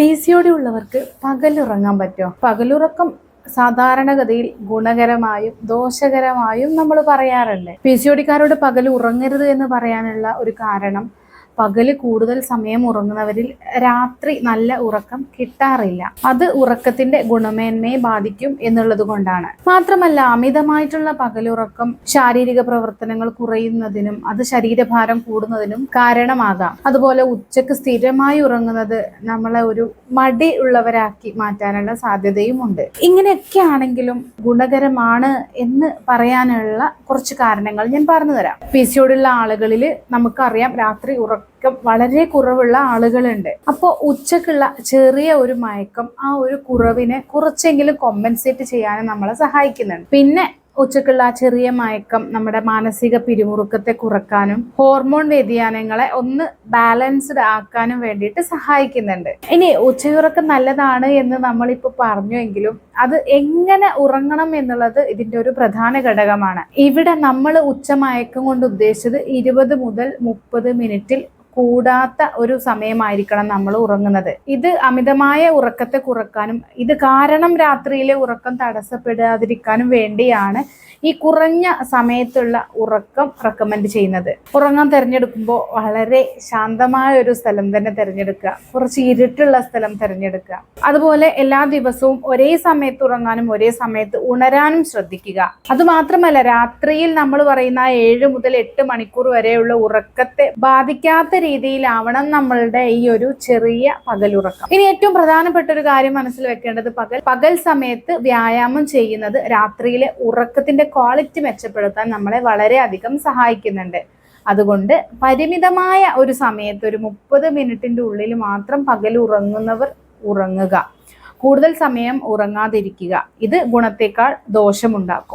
PCOD ഉള്ളവർക്ക് പകലുറങ്ങാൻ പറ്റുമോ? പകലുറക്കം സാധാരണഗതിയിൽ ഗുണകരമായും ദോഷകരമായും നമ്മൾ പറയാറുണ്ട്. PCODക്കാരോട് പകൽ ഉറങ്ങരുത് എന്ന് പറയാനുള്ള ഒരു കാരണം, പകല് കൂടുതൽ സമയം ഉറങ്ങുന്നവരിൽ രാത്രി നല്ല ഉറക്കം കിട്ടാറില്ല. അത് ഉറക്കത്തിന്റെ ഗുണമേന്മയെ ബാധിക്കും എന്നുള്ളത് കൊണ്ടാണ്. മാത്രമല്ല, അമിതമായിട്ടുള്ള പകലുറക്കം ശാരീരിക പ്രവർത്തനങ്ങൾ കുറയുന്നതിനും അത് ശരീരഭാരം കൂടുന്നതിനും കാരണമാകാം. അതുപോലെ ഉച്ചക്ക് സ്ഥിരമായി ഉറങ്ങുന്നത് നമ്മളെ ഒരു മടി ഉള്ളവരാക്കി മാറ്റാനുള്ള സാധ്യതയും ഉണ്ട്. ഇങ്ങനെയൊക്കെ ആണെങ്കിലും ഗുണകരമാണ് എന്ന് പറയാനുള്ള കുറച്ച് കാരണങ്ങൾ ഞാൻ പറഞ്ഞു തരാം. PCOD ഉള്ള ആളുകളിൽ നമുക്കറിയാം, രാത്രി ഉറക്കം വളരെ കുറവുള്ള ആളുകളുണ്ട്. അപ്പോൾ ഉച്ചക്കുള്ള ചെറിയ ഒരു മയക്കം ആ ഒരു കുറവിനെ കുറച്ചെങ്കിലും കോമ്പൻസേറ്റ് ചെയ്യാനും നമ്മളെ സഹായിക്കുന്നുണ്ട്. പിന്നെ ഉച്ചക്കുള്ള ആ ചെറിയ മയക്കം നമ്മുടെ മാനസിക പിരിമുറുക്കത്തെ കുറക്കാനും ഹോർമോൺ വ്യതിയാനങ്ങളെ ഒന്ന് ബാലൻസ്ഡ് ആക്കാനും വേണ്ടിയിട്ട് സഹായിക്കുന്നുണ്ട്. ഇനി ഉച്ചയുറക്കം നല്ലതാണ് എന്ന് നമ്മളിപ്പോൾ പറഞ്ഞുവെങ്കിലും അത് എങ്ങനെ ഉറങ്ങണം എന്നുള്ളത് ഇതിന്റെ ഒരു പ്രധാന ഘടകമാണ്. ഇവിടെ നമ്മൾ ഉച്ചമയക്കം കൊണ്ട് ഉദ്ദേശിച്ചത് 20 മുതൽ 30 മിനിറ്റിൽ കൂടാത്ത ഒരു സമയമായിരിക്കണം നമ്മൾ ഉറങ്ങുന്നത്. ഇത് അമിതമായ ഉറക്കത്തെ കുറക്കാനും ഇത് കാരണം രാത്രിയിലെ ഉറക്കം തടസ്സപ്പെടാതിരിക്കാനും വേണ്ടിയാണ് ഈ കുറഞ്ഞ സമയത്തുള്ള ഉറക്കം റെക്കമെൻഡ് ചെയ്യുന്നത്. ഉറങ്ങാൻ തിരഞ്ഞെടുക്കുമ്പോൾ വളരെ ശാന്തമായ ഒരു സ്ഥലം തന്നെ തിരഞ്ഞെടുക്കുക, കുറച്ച് ഇരുട്ടുള്ള സ്ഥലം തിരഞ്ഞെടുക്കുക. അതുപോലെ എല്ലാ ദിവസവും ഒരേ സമയത്ത് ഉറങ്ങാനും ഒരേ സമയത്ത് ഉണരാനും ശ്രദ്ധിക്കുക. അതുമാത്രമല്ല, രാത്രിയിൽ നമ്മൾ പറയുന്ന 7 മുതൽ 8 മണിക്കൂർ വരെയുള്ള ഉറക്കത്തെ ബാധിക്കാത്ത രീതിയിലാവണം നമ്മളുടെ ഈ ഒരു ചെറിയ പകലുറക്കം. ഇനി ഏറ്റവും പ്രധാനപ്പെട്ട ഒരു കാര്യം മനസ്സിൽ വെക്കേണ്ടത്, പകൽ സമയത്ത് വ്യായാമം ചെയ്യുന്നത് രാത്രിയിലെ ഉറക്കത്തിന്റെ ക്വാളിറ്റി മെച്ചപ്പെടുത്താൻ നമ്മളെ വളരെയധികം സഹായിക്കുന്നുണ്ട്. അതുകൊണ്ട് പരിമിതമായ ഒരു സമയത്ത് ഒരു 30 മിനിറ്റിന്റെ ഉള്ളിൽ മാത്രം പകൽ ഉറങ്ങുന്നവർ ഉറങ്ങുക. കൂടുതൽ സമയം ഉറങ്ങാതിരിക്കുക. ഇത് ഗുണത്തേക്കാൾ ദോഷമുണ്ടാക്കും.